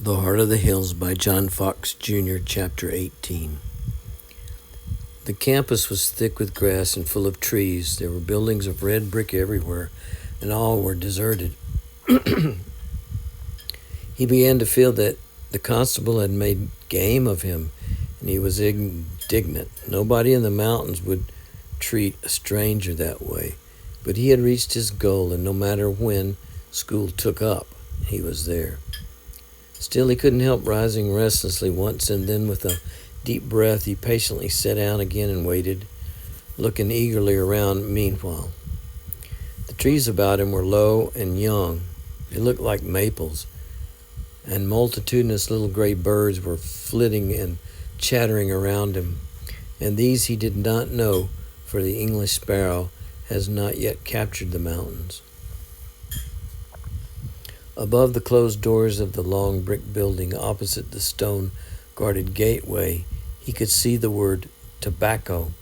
The Heart of the Hills by John Fox Jr., Chapter 18. The campus was thick with grass and full of trees. There were buildings of red brick everywhere, and all were deserted. He began to feel that the constable had made game of him, and he was indignant. Nobody in the mountains would treat a stranger that way. But he had reached his goal, and no matter when school took up, he was there. Still, he couldn't help rising restlessly once, and then with a deep breath he patiently sat down again and waited, looking eagerly around meanwhile. The trees about him were low and young. They looked like maples, and multitudinous little gray birds were flitting and chattering around him, and these he did not know, for the English sparrow has not yet captured the mountains. Above the closed doors of the long brick building opposite the stone-guarded gateway, he could see the word tobacco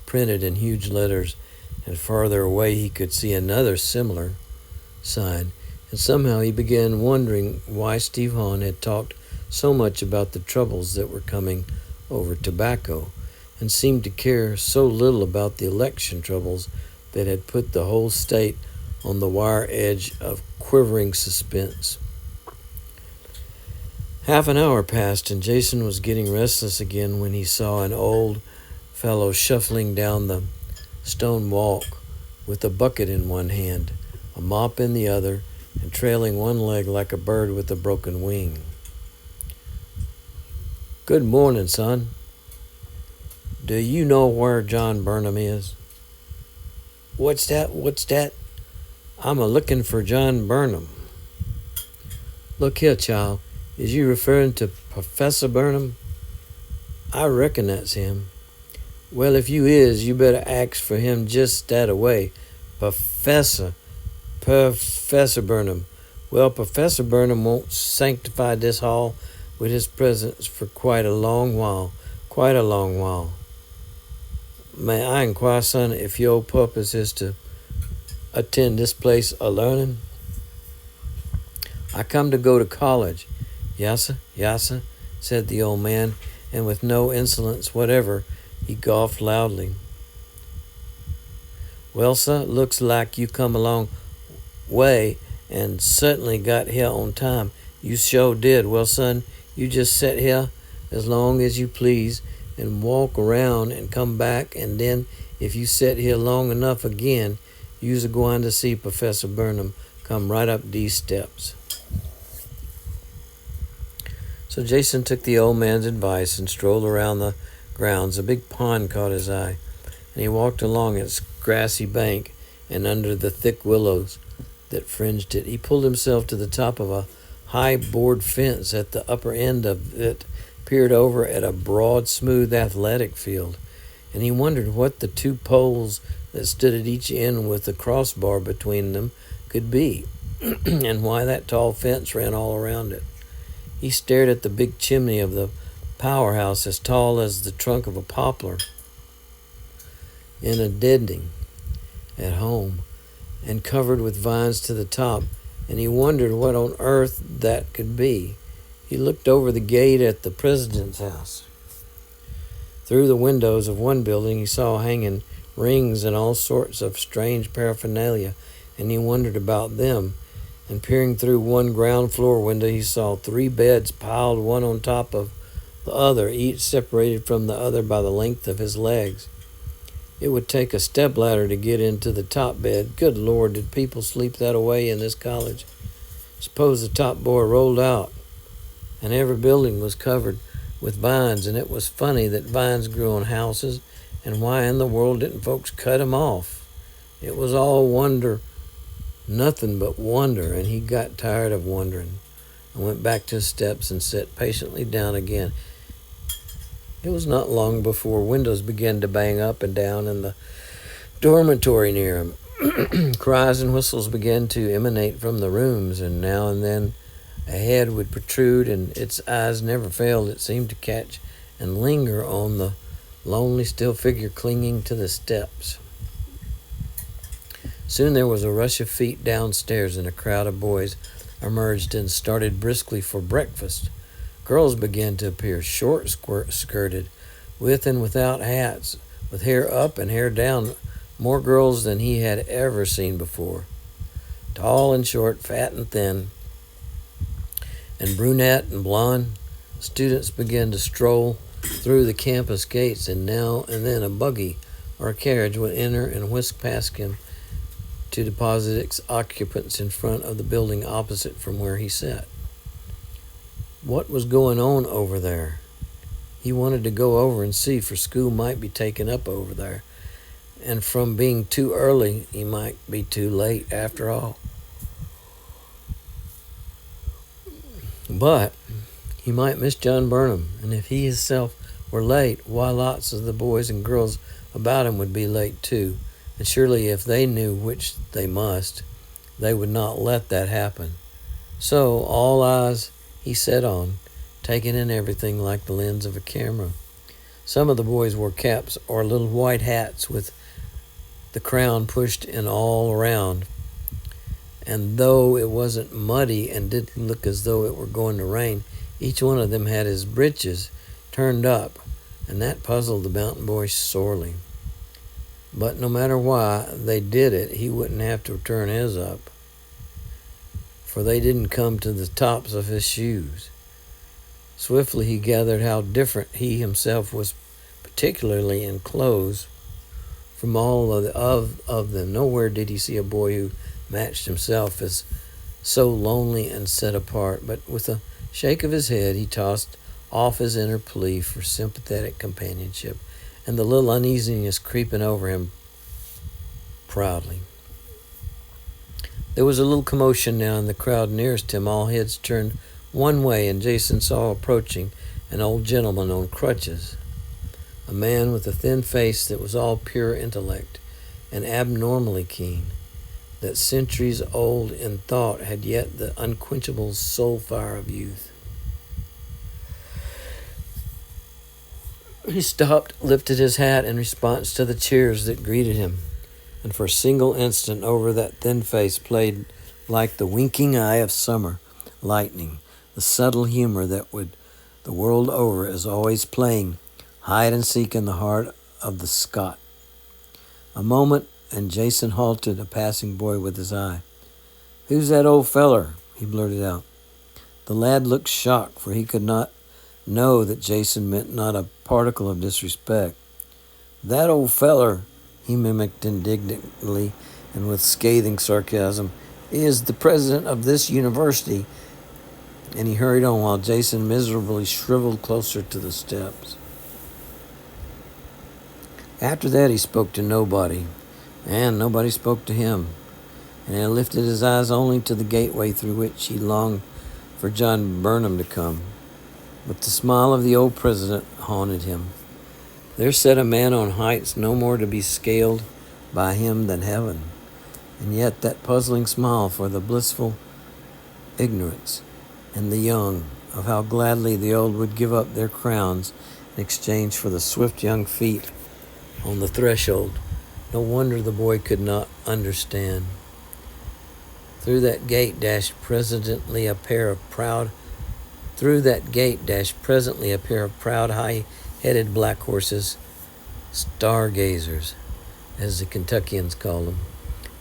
printed in huge letters, and farther away he could see another similar sign. And somehow he began wondering why Steve Hahn had talked so much about the troubles that were coming over tobacco, and seemed to care so little about the election troubles that had put the whole state on the wire edge of quivering suspense. Half an hour passed, and Jason was getting restless again when he saw an old fellow shuffling down the stone walk with a bucket in one hand, a mop in the other, and trailing one leg like a bird with a broken wing. "Good morning, son. Do you know where John Burnham is?" What's that? I'm a-looking for John Burnham." "Look here, child. Is you referring to Professor Burnham?" "I reckon that's him." "Well, if you is, you better ask for him just that-a-way. Professor Burnham. Well, Professor Burnham won't sanctify this hall with his presence for quite a long while. May I inquire, son, if your purpose is to attend this place a-learning?" "I come to go to college." Yassa, said the old man, and with no insolence whatever, he golfed loudly. "Well, sir, looks like you come a long way and certainly got here on time. You sure did. Well, son, you just sit here as long as you please and walk around and come back, and then if you sit here long enough again, you's going to see Professor Burnham come right up these steps." So Jason took the old man's advice and strolled around the grounds. A big pond caught his eye, and he walked along its grassy bank and under the thick willows that fringed it. He pulled himself to the top of a high board fence at the upper end of it, peered over at a broad, smooth athletic field, and he wondered what the two poles that stood at each end with a crossbar between them could be, and why that tall fence ran all around it. He stared at the big chimney of the powerhouse, as tall as the trunk of a poplar in a deadening at home, and covered with vines to the top, and he wondered what on earth that could be. He looked over the gate at the president's house. Through the windows of one building he saw hanging rings and all sorts of strange paraphernalia, and he wondered about them. And peering through one ground floor window he saw 3 beds piled one on top of the other, each separated from the other by the length of his legs. It would take a stepladder to get into the top bed. Good Lord, did people sleep that away in this college? Suppose the top boy rolled out, and every building was covered with vines, and it was funny that vines grew on houses, and why in the world didn't folks cut 'em off? It was all wonder, nothing but wonder, and he got tired of wondering and went back to his steps and sat patiently down again. It was not long before windows began to bang up and down in the dormitory near him. Cries and whistles began to emanate from the rooms, and now and then a head would protrude, and its eyes never failed, it seemed, to catch and linger on the lonely, still figure clinging to the steps. Soon there was a rush of feet downstairs, and a crowd of boys emerged and started briskly for breakfast. Girls began to appear, short-skirted, with and without hats, with hair up and hair down, more girls than he had ever seen before. Tall and short, fat and thin, and brunette and blonde, students began to stroll through the campus gates, and now and then a buggy or a carriage would enter and whisk past him to deposit its occupants in front of the building opposite from where he sat. What was going on over there? He wanted to go over and see, for school might be taken up over there, and from being too early, he might be too late after all. But he might miss John Burnham, and if he himself were late, why, lots of the boys and girls about him would be late too, and surely if they knew, which they must, they would not let that happen. So all eyes he set on, taking in everything like the lens of a camera. Some of the boys wore caps or little white hats with the crown pushed in all around, and though it wasn't muddy and didn't look as though it were going to rain, each one of them had his breeches turned up, and that puzzled the mountain boy sorely. But no matter why they did it, he wouldn't have to turn his up, for they didn't come to the tops of his shoes. Swiftly he gathered how different he himself was, particularly in clothes, from all of them. Nowhere did he see a boy who matched himself as so lonely and set apart, but with a shake of his head he tossed off his inner plea for sympathetic companionship and the little uneasiness creeping over him proudly. There was a little commotion now in the crowd nearest him. All heads turned one way, and Jason saw approaching an old gentleman on crutches, a man with a thin face that was all pure intellect and abnormally keen, that centuries old in thought had yet the unquenchable soul fire of youth. He stopped, lifted his hat in response to the cheers that greeted him, and for a single instant over that thin face played, like the winking eye of summer lightning, the subtle humor that would, the world over, is always playing hide and seek in the heart of the Scot. A moment, and Jason halted a passing boy with his eye. "Who's that old feller?" he blurted out. The lad looked shocked, for he could not know that Jason meant not a particle of disrespect. "That old feller," he mimicked indignantly and with scathing sarcasm, "is the president of this university." And he hurried on while Jason miserably shriveled closer to the steps. After that he spoke to nobody, and nobody spoke to him, and he lifted his eyes only to the gateway through which he longed for John Burnham to come. But the smile of the old president haunted him. There sat a man on heights no more to be scaled by him than heaven, and yet that puzzling smile for the blissful ignorance and the young of how gladly the old would give up their crowns in exchange for the swift young feet on the threshold. No wonder the boy could not understand. Through that gate dashed presently a pair of proud, high-headed black horses, stargazers, as the Kentuckians call them,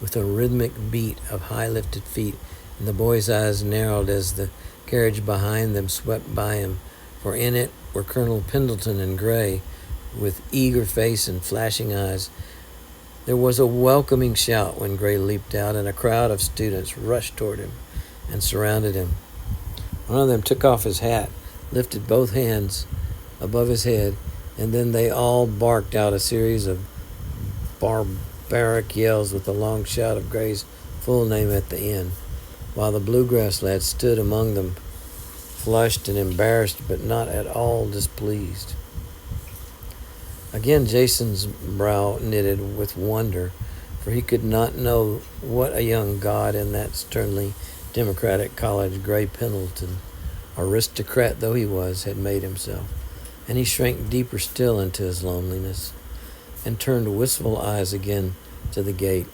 with a rhythmic beat of high-lifted feet, and the boy's eyes narrowed as the carriage behind them swept by him, for in it were Colonel Pendleton and Gray, with eager face and flashing eyes. There was a welcoming shout when Gray leaped out, and a crowd of students rushed toward him and surrounded him. One of them took off his hat, lifted both hands above his head, and then they all barked out a series of barbaric yells with a long shout of Gray's full name at the end, while the bluegrass lad stood among them, flushed and embarrassed, but not at all displeased. Again Jason's brow knitted with wonder, for he could not know what a young god in that sternly democratic college Gray Pendleton, aristocrat though he was, had made himself, and he shrank deeper still into his loneliness, and turned wistful eyes again to the gate.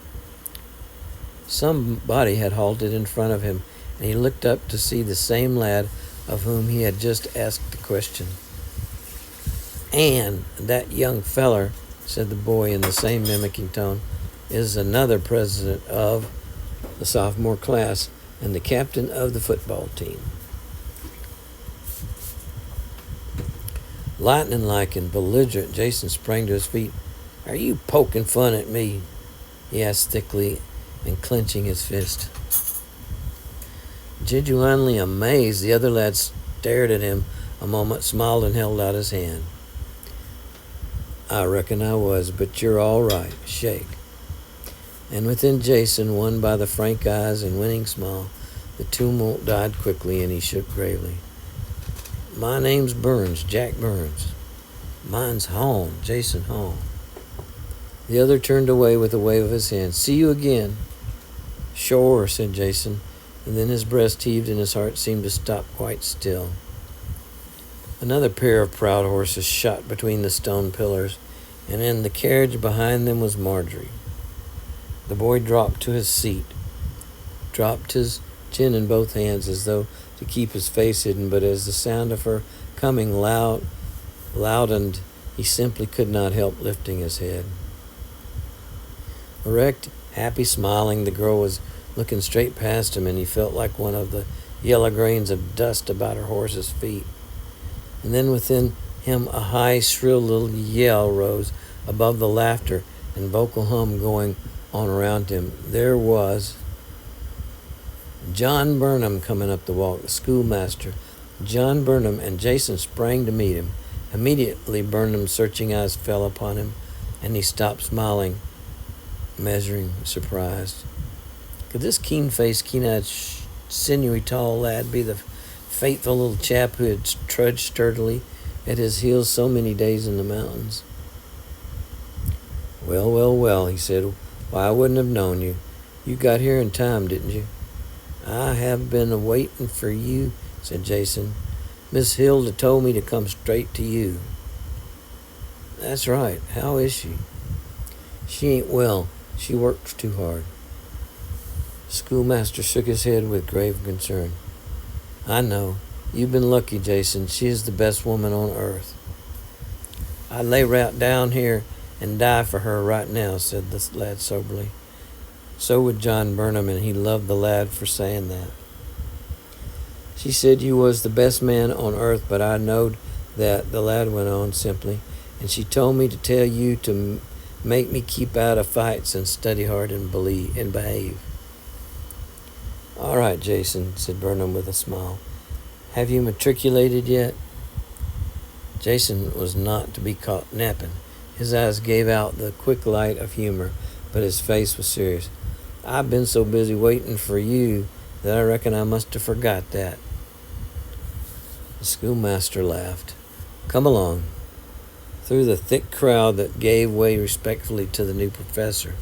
Somebody had halted in front of him, and he looked up to see the same lad of whom he had just asked the question. "And that young feller," said the boy in the same mimicking tone, "is another president of the sophomore class and the captain of the football team." Lightning-like and belligerent, Jason sprang to his feet. "Are you poking fun at me?" he asked thickly and clenching his fist. Genuinely amazed, the other lad stared at him a moment, smiled, and held out his hand. "I reckon I was, but you're all right. Shake." And within Jason, won by the frank eyes and winning smile, the tumult died quickly, and he shook gravely. "My name's Burns, Jack Burns." "Mine's Hall, Jason Hall." The other turned away with a wave of his hand. "See you again." "Sure," said Jason, and then his breast heaved and his heart seemed to stop quite still. Another pair of proud horses shot between the stone pillars, and in the carriage behind them was Marjorie. The boy dropped to his seat, dropped his chin in both hands as though to keep his face hidden, but as the sound of her coming loudened, he simply could not help lifting his head. Erect, happy, smiling, the girl was looking straight past him, and he felt like one of the yellow grains of dust about her horse's feet. And then within him a high, shrill little yell rose above the laughter and vocal hum going on around him. There was John Burnham coming up the walk, the schoolmaster. John Burnham, and Jason sprang to meet him. Immediately Burnham's searching eyes fell upon him, and he stopped smiling, measuring, surprised. Could this keen-faced, keen-eyed, sinewy, tall lad be the faithful little chap who had trudged sturdily at his heels so many days in the mountains? "Well, well, well," he said. "Why, I wouldn't have known you. You got here in time, didn't you?" "I have been a-waiting for you," said Jason. "Miss Hilda told me to come straight to you." "That's right. How is she?" "She ain't well. She works too hard." The schoolmaster shook his head with grave concern. "I know. You've been lucky, Jason. She is the best woman on earth." "I'd lay right down here and die for her right now," said the lad soberly. So would John Burnham, and he loved the lad for saying that. "She said you was the best man on earth, but I knowed that," the lad went on simply, "and she told me to tell you to make me keep out of fights and study hard and behave." "All right, Jason," said Burnham with a smile. "Have you matriculated yet?" Jason was not to be caught napping. His eyes gave out the quick light of humor, but his face was serious. "I've been so busy waiting for you that I reckon I must have forgot that." The schoolmaster laughed. "Come along." Through the thick crowd that gave way respectfully to the new professor,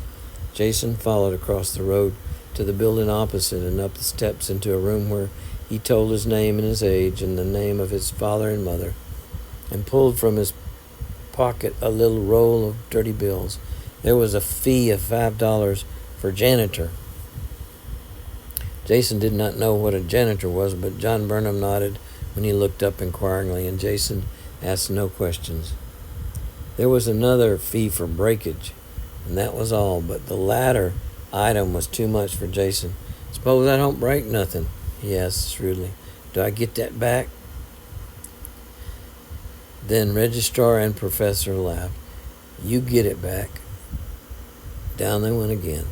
Jason followed across the road to the building opposite and up the steps into a room where he told his name and his age and the name of his father and mother, and pulled from his pocket a little roll of dirty bills. There was a fee of $5 for janitor. Jason did not know what a janitor was, but John Burnham nodded when he looked up inquiringly, and Jason asked no questions. There was another fee for breakage, and that was all, but the latter item was too much for Jason. "Suppose I don't break nothing?" he asked shrewdly. "Do I get that back?" Then registrar and professor laughed. "You get it back." Down they went again.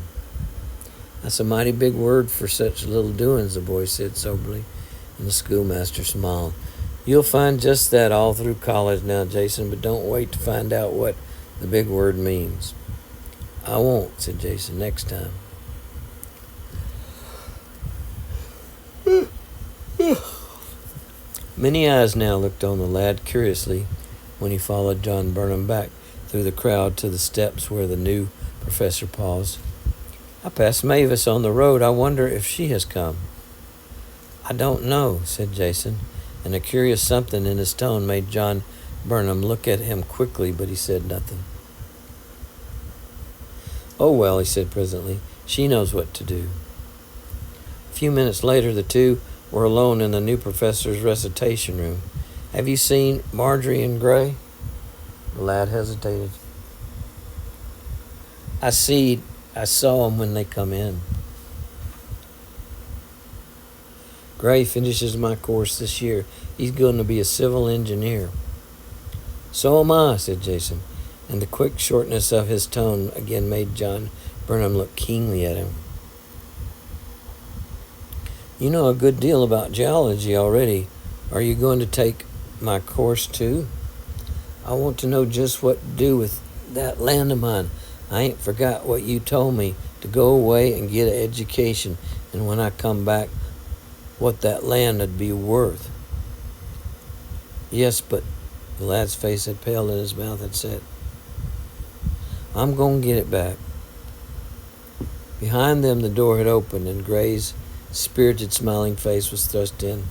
"That's a mighty big word for such little doings," the boy said soberly, and the schoolmaster smiled. "You'll find just that all through college now, Jason, but don't wait to find out what the big word means." "I won't," said Jason, "next time." Many eyes now looked on the lad curiously when he followed John Burnham back through the crowd to the steps where the new professor paused. "I passed Mavis on the road. I wonder if she has come." "I don't know," said Jason, and a curious something in his tone made John Burnham look at him quickly, but he said nothing. "Oh, well," he said presently, "she knows what to do." A few minutes later, the two were alone in the new professor's recitation room. "Have you seen Marjorie and Gray?" The lad hesitated. I saw 'em when they come in. Gray finishes my course this year. He's going to be a civil engineer." "So am I," said Jason, and the quick shortness of his tone again made John Burnham look keenly at him. "You know a good deal about geology already. Are you going to take my course too?" "I want to know just what to do with that land of mine. I ain't forgot what you told me, to go away and get an education, and when I come back, what that land would be worth." "Yes, but," the lad's face had paled and his mouth had set, "I'm going to get it back." Behind them, the door had opened, and Gray's spirited, smiling face was thrust in.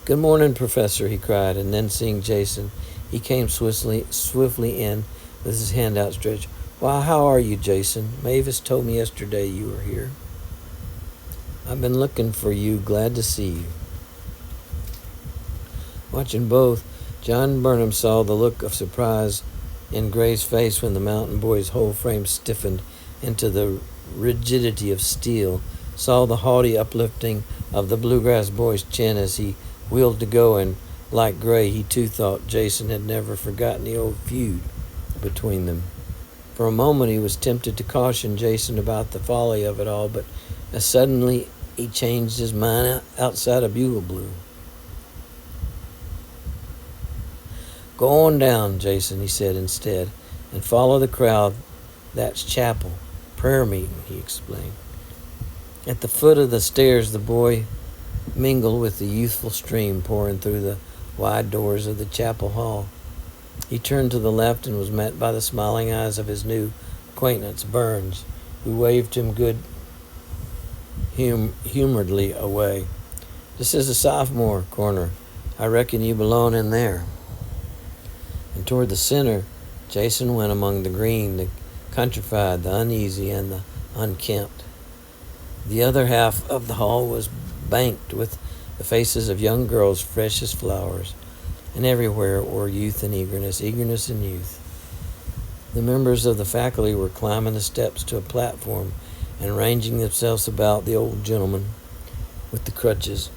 "Good morning, Professor," he cried, and then seeing Jason, he came swiftly in with his hand outstretched. "Why, how are you, Jason? Mavis told me yesterday you were here." "I've been looking for you. Glad to see you." Watching both, John Burnham saw the look of surprise in Gray's face when the mountain boy's whole frame stiffened into the rigidity of steel, saw the haughty uplifting of the bluegrass boy's chin as he wheeled to go, and like Gray, he too thought Jason had never forgotten the old feud between them. For a moment he was tempted to caution Jason about the folly of it all, but as suddenly he changed his mind outside a bugle blew. "Go on down, Jason," he said instead, "and follow the crowd. That's chapel. Prayer meeting," he explained. At the foot of the stairs, the boy mingled with the youthful stream pouring through the wide doors of the chapel hall. He turned to the left and was met by the smiling eyes of his new acquaintance, Burns, who waved him good-humoredly away. "This is the sophomore corner. I reckon you belong in there." And toward the center, Jason went among the green, the countrified, the uneasy, and the unkempt. The other half of the hall was banked with the faces of young girls fresh as flowers, and everywhere were youth and eagerness and youth. The members of the faculty were climbing the steps to a platform and ranging themselves about the old gentleman with the crutches.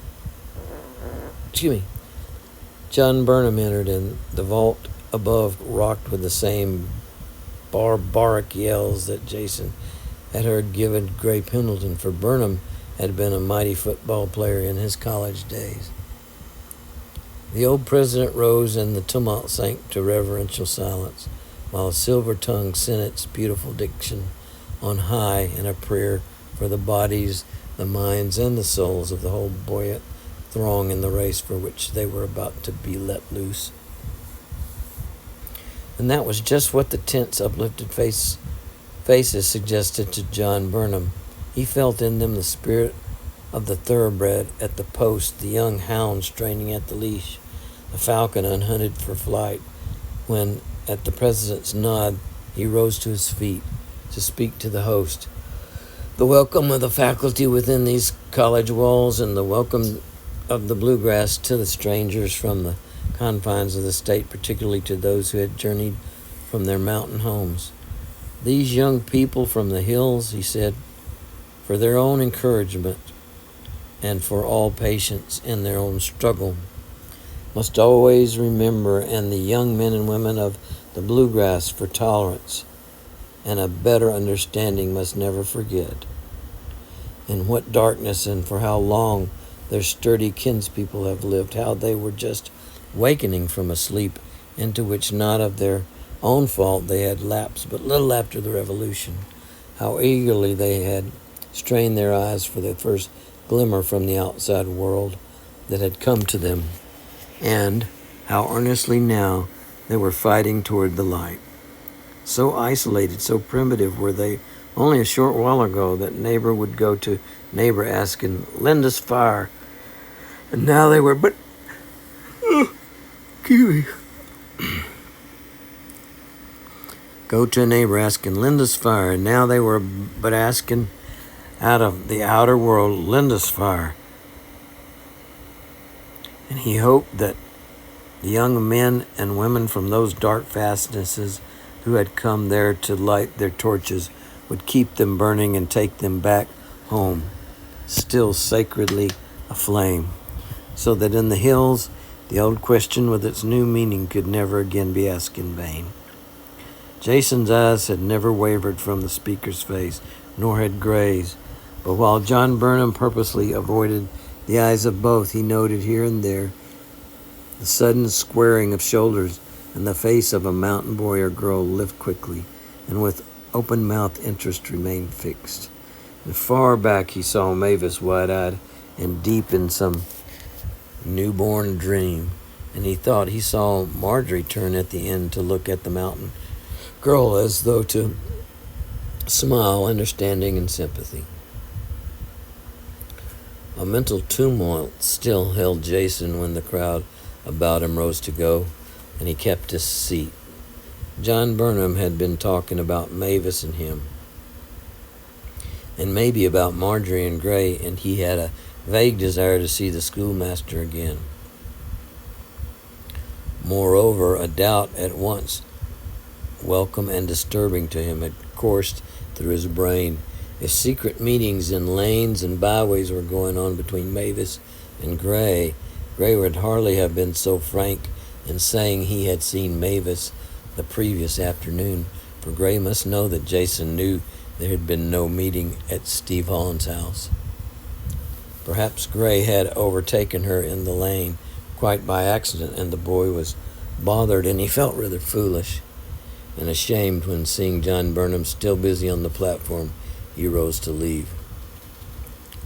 John Burnham entered, and the vault above rocked with the same barbaric yells that Jason had heard given Gray Pendleton, for Burnham had been a mighty football player in his college days. The old president rose, and the tumult sank to reverential silence, while a silver-tongued senate's beautiful diction on high in a prayer for the bodies, the minds, and the souls of the whole buoyant throng in the race for which they were about to be let loose. And that was just what the tense, uplifted faces suggested to John Burnham. He felt in them the spirit of the thoroughbred at the post, the young hound straining at the leash, the falcon unhunted for flight, when, at the president's nod, he rose to his feet to speak to the host. The welcome of the faculty within these college walls, and the welcome of the bluegrass to the strangers from the confines of the state, particularly to those who had journeyed from their mountain homes. "These young people from the hills," he said, "for their own encouragement and for all patience in their own struggle, must always remember, and the young men and women of the bluegrass for tolerance and a better understanding must never forget in what darkness and for how long their sturdy kinspeople have lived, how they were just wakening from a sleep into which not of their own fault they had lapsed but little after the Revolution, how eagerly they had strained their eyes for the first glimmer from the outside world that had come to them, and how earnestly now they were fighting toward the light. So isolated, so primitive were they only a short while ago that neighbor would go to neighbor asking, "Lend us fire," and now they were but go to a neighbor asking, "Lend us fire," and now they were but asking, out of the outer world, Lindisfarne, and he hoped that the young men and women from those dark fastnesses who had come there to light their torches would keep them burning and take them back home, still sacredly aflame, so that in the hills the old question with its new meaning could never again be asked in vain. Jason's eyes had never wavered from the speaker's face, nor had Gray's, but while John Burnham purposely avoided the eyes of both, he noted here and there the sudden squaring of shoulders and the face of a mountain boy or girl lift quickly, and with open-mouthed interest remain fixed. And far back he saw Mavis wide-eyed and deep in some newborn dream, and he thought he saw Marjorie turn at the end to look at the mountain girl as though to smile understanding and sympathy. A mental tumult still held Jason when the crowd about him rose to go, and he kept his seat. John Burnham had been talking about Mavis and him, and maybe about Marjorie and Gray, and he had a vague desire to see the schoolmaster again. Moreover, a doubt at once welcome and disturbing to him had coursed through his brain. If secret meetings in lanes and byways were going on between Mavis and Gray would hardly have been so frank in saying he had seen Mavis the previous afternoon, for Gray must know that Jason knew there had been no meeting at Steve Holland's house. Perhaps Gray had overtaken her in the lane quite by accident, and the boy was bothered, and he felt rather foolish and ashamed when, seeing John Burnham still busy on the platform, he rose to leave.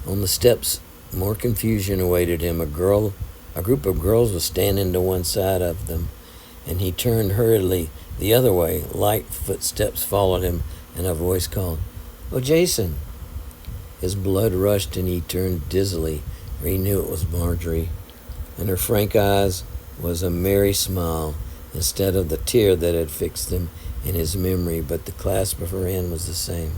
On the steps, more confusion awaited him. A group of girls was standing to one side of them, and he turned hurriedly the other way. Light footsteps followed him, and a voice called, "Oh, Jason!" His blood rushed, and he turned dizzily, for he knew it was Marjorie. In her frank eyes was a merry smile, instead of the tear that had fixed them in his memory, but the clasp of her hand was the same.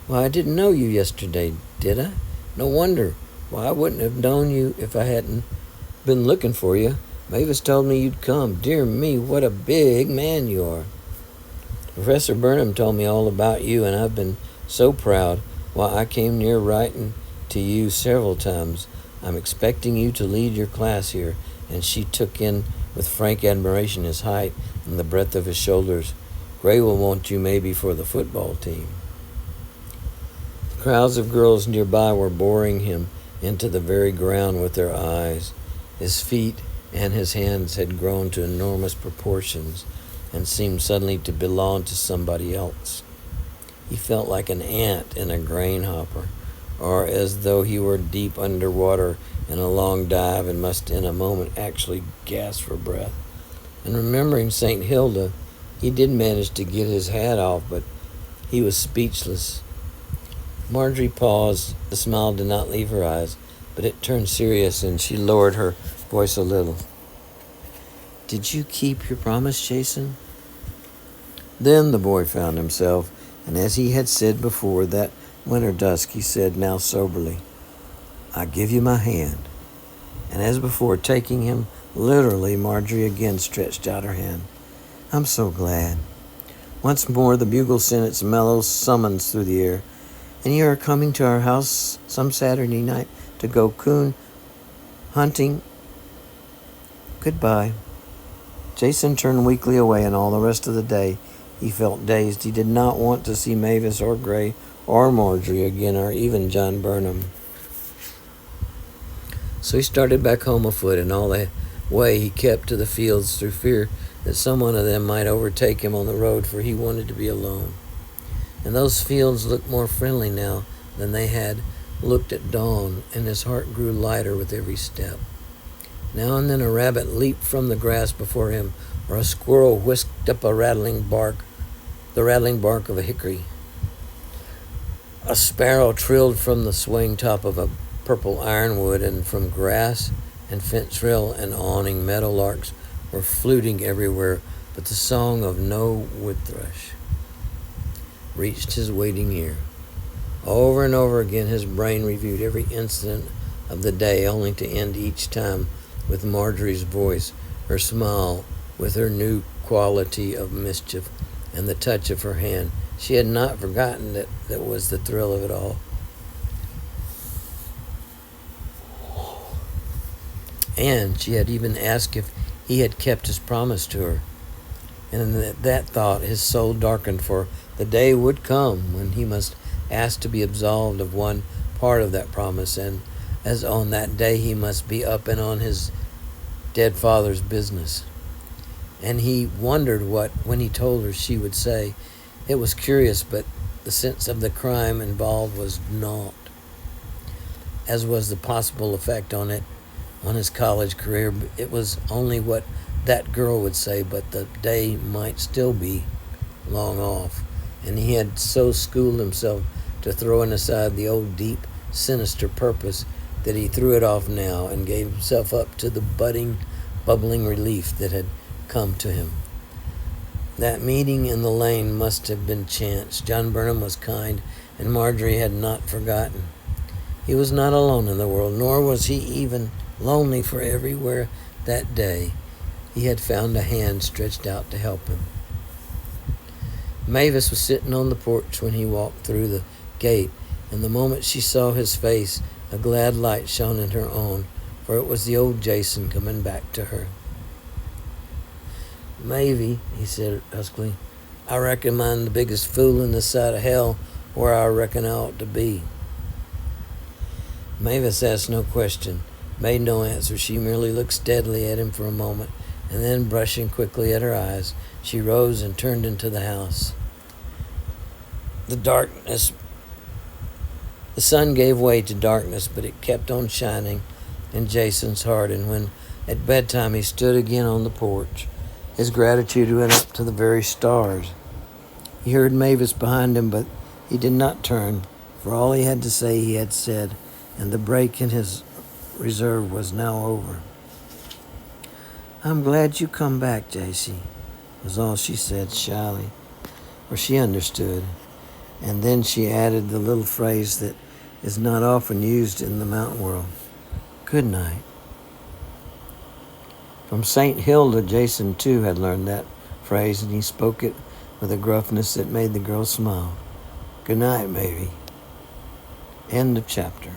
"Why, I didn't know you yesterday, did I? No wonder. Why, I wouldn't have known you if I hadn't been looking for you. Mavis told me you'd come. Dear me, what a big man you are. Professor Burnham told me all about you, and I've been so proud. Why, I came near writing to you several times. I'm expecting you to lead your class here." And she took in with frank admiration his height and the breadth of his shoulders. "Gray will want you maybe for the football team." The crowds of girls nearby were boring him into the very ground with their eyes. His feet and his hands had grown to enormous proportions and seemed suddenly to belong to somebody else. He felt like an ant in a grain hopper, or as though he were deep underwater in a long dive and must in a moment actually gasp for breath. And remembering St. Hilda, he did manage to get his hat off, but he was speechless. Marjorie paused. The smile did not leave her eyes, but it turned serious, and she lowered her voice a little. "Did you keep your promise, Jason?" Then the boy found himself, and as he had said before that winter dusk, he said now soberly, "I give you my hand." And as before, taking him literally, Marjorie again stretched out her hand. "I'm so glad." Once more the bugle sent its mellow summons through the air. "And you are coming to our house some Saturday night to go coon hunting? Goodbye." Jason turned weakly away, and all the rest of the day he felt dazed. He did not want to see Mavis or Gray or Marjorie again, or even John Burnham. So he started back home afoot, and all the way he kept to the fields through fear that some one of them might overtake him on the road, for he wanted to be alone. And those fields looked more friendly now than they had looked at dawn, and his heart grew lighter with every step. Now and then a rabbit leaped from the grass before him, or a squirrel whisked up the rattling bark of a hickory. A sparrow trilled from the swaying top of a purple ironwood, and from grass and fence rail and awning meadowlarks were fluting everywhere, but the song of no wood thrush reached his waiting ear. Over and over again his brain reviewed every incident of the day, only to end each time with Marjorie's voice, her smile, with her new quality of mischief, and the touch of her hand. She had not forgotten that was the thrill of it all. And she had even asked if he had kept his promise to her. And at that thought his soul darkened, for the day would come when he must ask to be absolved of one part of that promise, and as on that day he must be up and on his dead father's business. And he wondered what, when he told her, she would say. It was curious, but the sense of the crime involved was naught, as was the possible effect on his college career. It was only what that girl would say, but the day might still be long off. And he had so schooled himself to throwing aside the old deep, sinister purpose that he threw it off now and gave himself up to the bubbling relief that had come to him. That meeting in the lane must have been chance. John Burnham was kind, and Marjorie had not forgotten. He was not alone in the world, nor was he even lonely, for everywhere that day he had found a hand stretched out to help him. Mavis was sitting on the porch when he walked through the gate, and the moment she saw his face, a glad light shone in her own, for it was the old Jason coming back to her. "Mavy," he said huskily, "I reckon I'm the biggest fool in this side of hell, where I reckon I ought to be." Mavis asked no question, made no answer. She merely looked steadily at him for a moment, and then, brushing quickly at her eyes, she rose and turned into the house. The sun gave way to darkness, but it kept on shining in Jason's heart, and when at bedtime he stood again on the porch, his gratitude went up to the very stars. He heard Mavis behind him, but he did not turn, for all he had to say he had said, and the break in his reserve was now over. "I'm glad you come back, J.C.," was all she said shyly, for she understood. And then she added the little phrase that is not often used in the mountain world: "Good night." From St. Hilda, Jason too had learned that phrase, and he spoke it with a gruffness that made the girl smile. "Good night, Mavy." End of chapter.